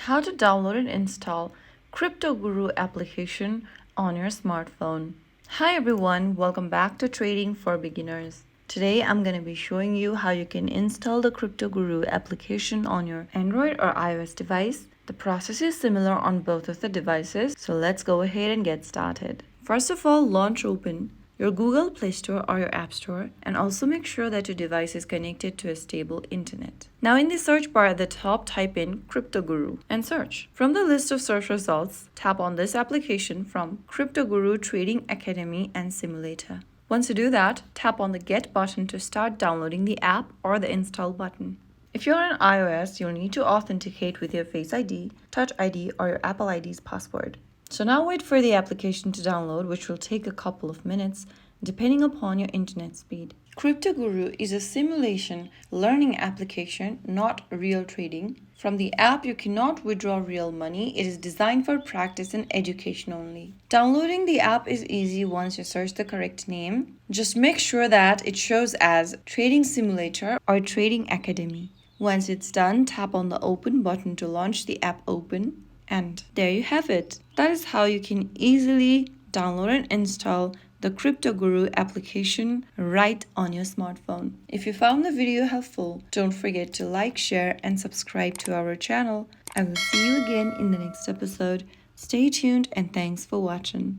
how to download and install Cryptoguru application on your smartphone. Hi everyone, welcome back to Trading for Beginners. Today I'm going to be showing you how you can install the Cryptoguru application on your Android or iOS device. The process is similar on both of the devices, so let's go ahead and get started. First of all, launch open your Google Play Store or your App Store, and also make sure that your device is connected to a stable internet. Now in the search bar at the top, type in Cryptoguru and search. From the list of search results, tap on this application from Cryptoguru Trading Academy and Simulator. Once you do that, tap on the Get button to start downloading the app or the Install button. If you're on iOS, you'll need to authenticate with your Face ID, Touch ID, or your Apple ID's password. So now wait for the application to download, which will take a couple of minutes, depending upon your internet speed. Cryptoguru is a simulation learning application, not real trading. From the app, you cannot withdraw real money. It is designed for practice and education only. Downloading the app is easy once you search the correct name. Just make sure that it shows as Trading Simulator or Trading Academy. Once it's done, tap on the Open button to launch the app open. And there you have it. That is how you can easily download and install the Cryptoguru application right on your smartphone. If you found the video helpful, don't forget to like, share, and subscribe to our channel. I will see you again in the next episode. Stay tuned and thanks for watching.